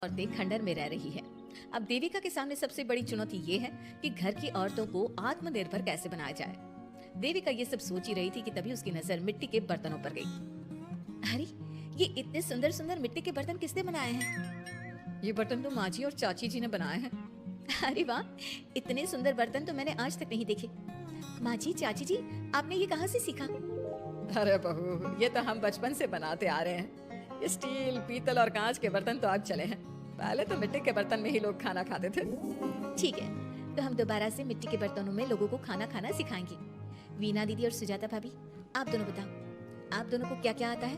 औरतें खंडर में रह रही है। अब देविका के सामने सबसे बड़ी चुनौती ये है कि घर की औरतों को आत्मनिर्भर कैसे बनाया जाए। देविका ये सब सोच ही रही थी कि तभी उसकी नजर मिट्टी के बर्तनों पर गई। अरे, ये इतने सुंदर सुंदर मिट्टी के बर्तन किसने बनाए हैं? ये बर्तन तो माँ जी और चाची जी ने बनाए हैं। अरे वाह, इतने सुंदर बर्तन तो मैंने आज तक नहीं देखे। माँ जी, चाची जी, आपने ये कहाँ से सीखा? अरे बहू, ये तो हम बचपन से बनाते आ रहे हैं। स्टील, पीतल और कांच के बर्तन तो अब चले हैं। पहले तो मिट्टी के बर्तन में ही लोग खाना खाते थे। ठीक है, तो हम दोबारा से मिट्टी के बर्तनों में लोगों को खाना खाना सिखाएंगे। वीना दीदी और सुजाता भाभी, आप दोनों बताओ, आप दोनों को क्या क्या आता है?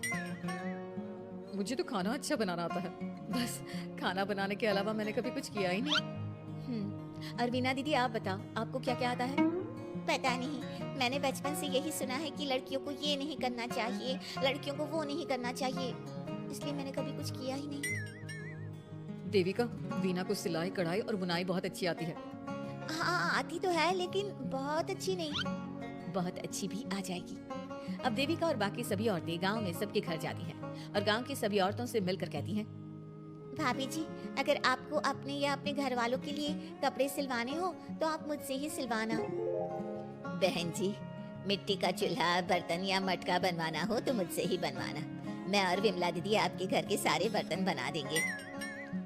मुझे तो खाना अच्छा बनाना आता है। बस खाना बनाने के अलावा मैंने कभी कुछ किया ही नहीं। और वीना दीदी, आप बताओ, आपको क्या क्या आता है? पता नहीं, मैंने बचपन से यही सुना है कि लड़कियों को ये नहीं करना चाहिए, लड़कियों को वो नहीं करना चाहिए, इसलिए मैंने कभी कुछ किया ही नहीं। देविका, वीना को सिलाई, कढ़ाई और बुनाई बहुत अच्छी आती है। हाँ, आती तो है, लेकिन बहुत अच्छी नहीं। बहुत अच्छी भी आ जाएगी। अब देविका और बाकी सभी औरतें गांव में सबके घर जाती हैं और गांव की सभी औरतों से मिलकर कहती हैं, भाभी जी, अगर आपको अपने या अपने घर वालों के लिए कपड़े सिलवाने हो तो आप मुझसे ही सिलवाना। बहन जी, मिट्टी का चूल्हा, बर्तन या मटका बनवाना हो तो मुझसे ही बनवाना। मैं और विमला दीदी आपके घर के सारे बर्तन बना देंगे।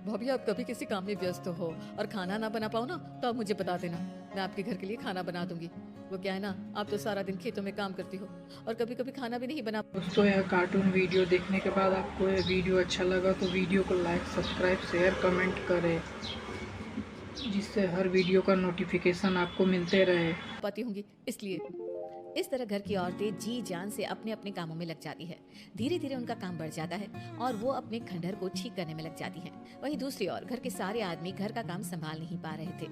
भाभी, आप कभी किसी काम में व्यस्त हो और खाना ना बना पाओ ना, तो आप मुझे बता देना, मैं आपके घर के लिए खाना बना दूंगी। वो क्या है ना, आप तो सारा दिन खेतों में काम करती हो और कभी कभी खाना भी नहीं बना। दोस्तों, यह कार्टून वीडियो देखने के बाद आपको यह वीडियो अच्छा लगा तो वीडियो को लाइक, सब्सक्राइब, शेयर, कमेंट करें, जिससे हर वीडियो का नोटिफिकेशन आपको मिलते रहे। पाती होंगी, इसलिए इस तरह घर की औरतें जी जान से अपने अपने कामों में लग जाती है। धीरे धीरे उनका काम बढ़ जाता है और वो अपने खंडहर को ठीक करने में लग जाती हैं। वहीं दूसरी ओर घर के सारे आदमी घर का काम संभाल नहीं पा रहे थे।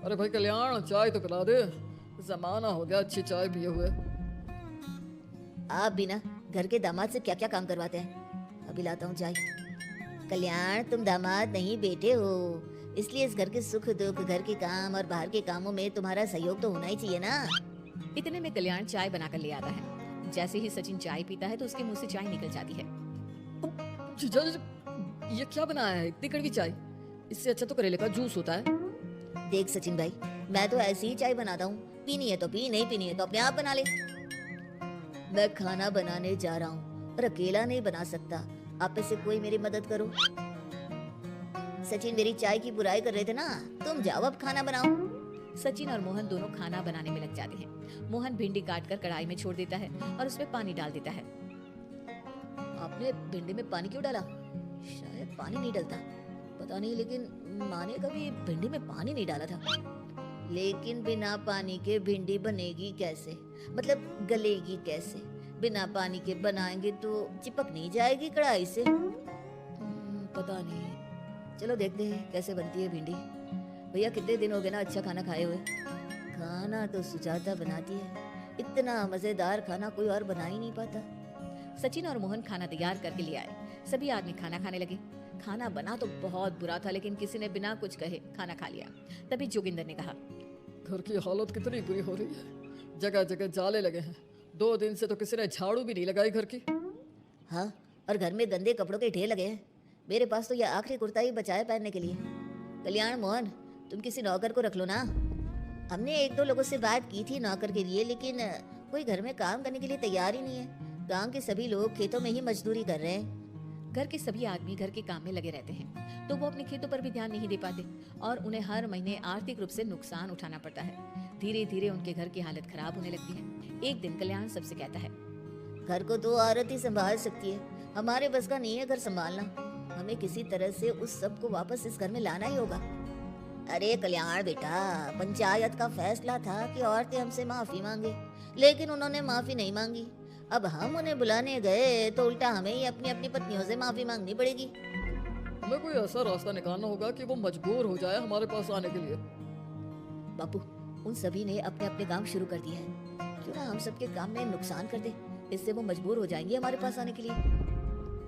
अरे भाई कल्याण, चाय तो पिला दे, जमाना हो गया अच्छी चाय पिए हुए। आप बिना घर के दामाद से क्या क्या काम करवाते हैं? अभी लाता हूँ चाय। कल्याण, तुम दामाद नहीं बेटे हो, इसलिए इस घर के सुख दुख, घर के काम और बाहर के कामों में तुम्हारा सहयोग तो होना ही चाहिए ना। इतने में कल्याण चाय बनाकर ले आता है। जैसे ही सचिन चाय पीता है तो उसके मुंह से चाय निकल जाती है। जीजा जी, ये क्या बनाया है, इतनी कड़वी चाय? इससे अच्छा तो करेले का जूस होता है। देख सचिन भाई, मैं तो ऐसी ही चाय बनाता हूँ, पीनी है तो पी, नहीं पीनी है तो अपने आप बना ले। मैं खाना बनाने जा रहा हूँ और अकेला नहीं बना सकता, आप में से कोई मेरी मदद करो। सचिन मेरी चाय की बुराई कर रहे थे ना, तुम जाओ अब खाना बनाओ। सचिन और मोहन दोनों खाना बनाने में लग जाते हैं। मोहन भिंडी काटकर कढ़ाई में छोड़ देता है और उसमें पानी डाल देता है। आपने भिंडी में पानी क्यों डाला? शायद पानी नहीं डलता, पता नहीं, लेकिन माँ ने कभी भिंडी में पानी नहीं डाला था। लेकिन बिना पानी के भिंडी बनेगी कैसे, मतलब गलेगी कैसे? बिना पानी के बनाएंगे तो चिपक नहीं जाएगी कढ़ाई से? पता नहीं, चलो देखते हैं कैसे बनती है भिंडी। भैया, कितने दिन हो गए ना अच्छा खाना खाए हुए। खाना तो सुजाता बनाती है, इतना मजेदार खाना कोई और बना ही नहीं पाता। सचिन और मोहन खाना तैयार करके ले आए। सभी आदमी खाना खाने लगे। खाना बना तो बहुत बुरा था, लेकिन किसी ने बिना कुछ कहे खाना खा लिया। तभी जोगिंदर ने कहा, घर की हालत कितनी बुरी हो रही है, जगह जगह जाले लगे हैं। 2 दिन से तो किसी ने झाड़ू भी नहीं लगाई घर की। हाँ, और घर में गंदे कपड़ों के ढेर लगे हैं। मेरे पास तो यह आखिरी कुर्ता ही बचा है पहनने के लिए। कल्याण, मोहन, तुम किसी नौकर को रख लो ना। हमने 1-2 लोगों से बात की थी नौकर के लिए, लेकिन कोई घर में काम करने के लिए तैयार ही नहीं है। गांव के सभी लोग खेतों में ही मजदूरी कर रहे हैं। घर के सभी आदमी घर के काम में लगे रहते हैं, तो वो अपने खेतों पर भी ध्यान नहीं दे पाते और उन्हें हर महीने आर्थिक रूप से नुकसान उठाना पड़ता है। धीरे धीरे उनके घर की हालत खराब होने लगती है। एक दिन कल्याण सबसे कहता है, घर को तो औरत ही संभाल सकती है, हमारे बस का नहीं है घर संभालना। हमें किसी तरह से उस सब को वापस इस घर में लाना ही होगा। अरे कल्याण बेटा, पंचायत का फैसला था कि औरतें हमसे माफी मांगे, लेकिन उन्होंने माफी नहीं मांगी। अब हम उन्हें बुलाने गए तो उल्टा हमें ही अपनी अपनी पत्नियों से माफी मांगनी पड़ेगी। हमें कोई ऐसा रास्ता निकालना होगा कि वो मजबूर हो जाए हमारे पास आने के लिए। बापू, उन सभी ने अपने अपने काम शुरू कर दिए हैं, क्यों ना हम सबके काम में नुकसान कर दे, इससे वो मजबूर हो जाएंगे हमारे पास आने के लिए।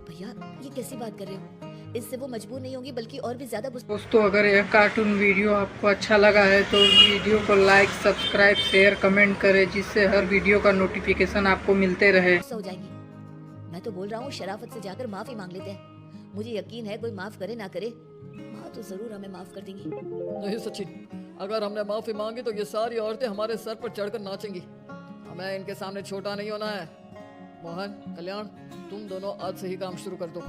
भैया, ये कैसी बात कर रहे हो? इससे वो मजबूर नहीं होंगी बल्कि और भी ज्यादा। दोस्तों, अगर यह कार्टून वीडियो आपको अच्छा लगा है तो वीडियो को लाइक, सब्सक्राइब, शेयर, कमेंट करें, जिससे हर वीडियो का नोटिफिकेशन आपको मिलते रहे। हो जाएंगी। मैं तो बोल रहा हूँ शराफत से जाकर माफी मांग लेते हैं। मुझे यकीन है कोई माफ करे ना करे, माँ तो जरूर हमें माफ कर देंगी। नहीं सचिन, अगर हमने माफी मांगी तो ये सारी औरतें हमारे सर पर चढ़कर नाचेंगी। हमें इनके सामने छोटा नहीं होना है। मोहन, कल्याण, तुम दोनों आज से ही काम शुरू कर दो।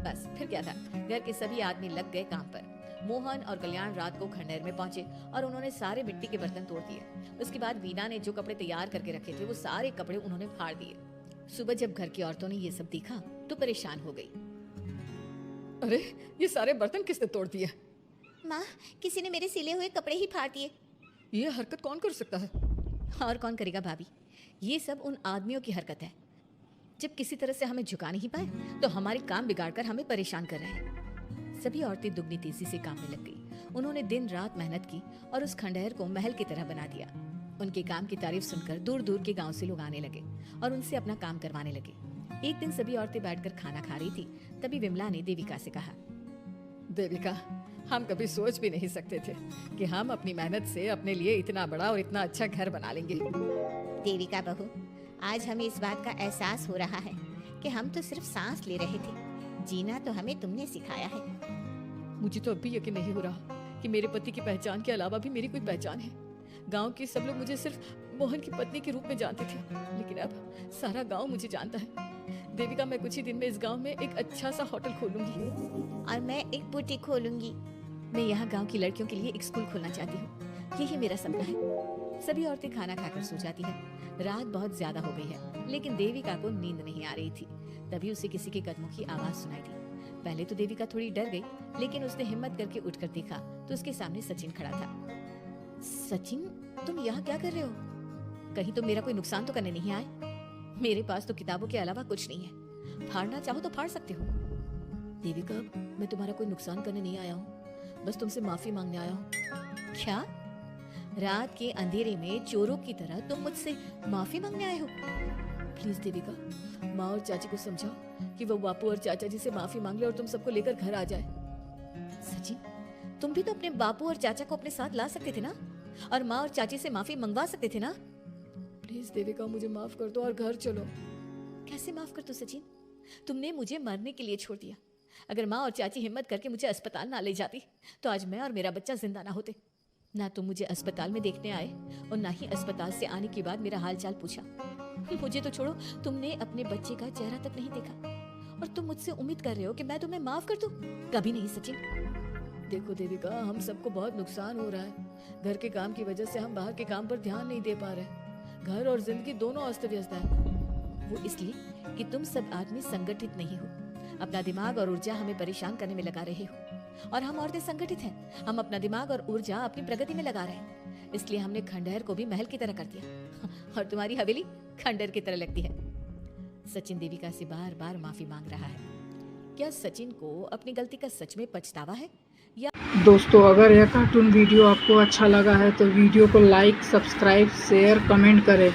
बस फिर क्या था, घर के सभी आदमी लग गए काम पर। मोहन और कल्याण रात को खंडहर में पहुंचे और उन्होंने सारे मिट्टी के बर्तन तोड़ दिए। उसके बाद वीना ने जो कपड़े तैयार करके रखे थे वो सारे कपड़े उन्होंने फाड़ दिए। सुबह जब घर की औरतों ने ये सब देखा तो परेशान हो गई। अरे, ये सारे बर्तन किसने तोड़ दिए? माँ, किसी ने मेरे सिले हुए कपड़े ही फाड़ दिए। ये हरकत कौन कर सकता है? और कौन करेगा भाभी, ये सब उन आदमियों की हरकत है। जब किसी तरह से हमें झुका नहीं पाए तो हमारे काम बिगाड़कर हमें परेशान कर रहे हैं। सभी औरतें दुगनी तेजी से काम में लग गई। उन्होंने दिन रात मेहनत की और उस खंडहर को महल की तरह बना दिया। उनके काम की तारीफ सुनकर दूर दूर के गांव से लोग आने लगे और उनसे अपना काम करवाने लगे। एक दिन सभी औरतें बैठकर खाना खा रही थी, तभी विमला ने देविका से कहा, देविका, हम कभी सोच भी नहीं सकते थे कि हम अपनी मेहनत से अपने लिए इतना बड़ा और इतना अच्छा घर बना लेंगे। देविका बहू, आज हमें इस बात का एहसास हो रहा है कि हम तो सिर्फ सांस ले रहे थे, जीना तो हमें तुमने सिखाया है। मुझे तो अब भी यकीन नहीं हो रहा कि मेरे पति की पहचान के अलावा भी मेरी कोई पहचान है। गांव के सब लोग मुझे सिर्फ मोहन की पत्नी के रूप में जानते थे, लेकिन अब सारा गांव मुझे जानता है। देविका, मैं कुछ ही दिन में इस गांव में एक अच्छा सा होटल खोलूंगी और मैं एक बुटीक खोलूंगी। मैं यहाँ गांव की लड़कियों के लिए एक स्कूल खोलना चाहती हूँ, यही मेरा सपना है। सभी औरतें खाना खाकर सो जाती हैं। रात बहुत ज्यादा हो गई है, लेकिन देविका को नींद नहीं आ रही थी। तभी उसे किसी के कदमों की आवाज सुनाई दी। पहले तो देविका थोड़ी डर गई, लेकिन उसने हिम्मत करके उठकर देखा तो उसके सामने सचिन खड़ा था। सचिन, तुम यहाँ क्या कर रहे हो? कहीं तुम मेरा कोई नुकसान तो करने नहीं आए? मेरे पास तो किताबों के अलावा कुछ नहीं है, फाड़ना चाहो तो फाड़ सकते हो। देविका, मैं तुम्हारा कोई नुकसान करने नहीं आया हूँ, बस तुमसे माफी मांगने आया हूँ। क्या? रात के अंधेरे में चोरों की तरह तुम मुझसे माफी मांगने आए हो? प्लीज देविका, माँ और चाची को समझाओ कि वो बापू और चाचा जी से माफी मांग ले और तुम सबको लेकर घर आ जाए। सचिन, तुम भी तो अपने बापू और चाचा को अपने साथ ला सकते थे ना, और माँ और चाची से माफी मंगवा सकते थे ना। प्लीज देविका, मुझे माफ कर दो और घर चलो। कैसे माफ कर दो सचिन? तुमने मुझे मरने के लिए छोड़ दिया। अगर माँ और चाची हिम्मत करके मुझे अस्पताल ना ले जाती तो आज मैं और मेरा बच्चा जिंदा ना होते। ना तुम मुझे अस्पताल में देखने आए और ना ही अस्पताल से आने के बाद मेरा हाल चाल पूछा। मुझे तो छोड़ो, तुमने अपने बच्चे का चेहरा तक नहीं देखा और तुम मुझसे उम्मीद कर रहे हो कि मैं तुम्हें माफ कर दूं? कभी नहीं सचिन। देखो देविका, हम सबको बहुत नुकसान हो रहा है। घर के काम की वजह से हम बाहर के काम पर ध्यान नहीं दे पा रहे। घर और जिंदगी दोनों अस्त व्यस्त है। वो इसलिए कि तुम सब आदमी संगठित नहीं हो, अपना दिमाग और ऊर्जा हमें परेशान करने में लगा रहे हो। और हम औरतें संगठित हैं, हम अपना दिमाग और ऊर्जा अपनी प्रगति में लगा रहे हैं। इसलिए हमने खंडहर को भी महल की तरह कर दिया और तुम्हारी हवेली खंडहर की तरह लगती है। सचिन देविका से बार बार माफी मांग रहा है। क्या सचिन को अपनी गलती का सच में पछतावा है? या दोस्तों, अगर यह कार्टून वीडियो आपको अच्छा लगा है तो वीडियो को लाइक, सब्सक्राइब, शेयर, कमेंट करें।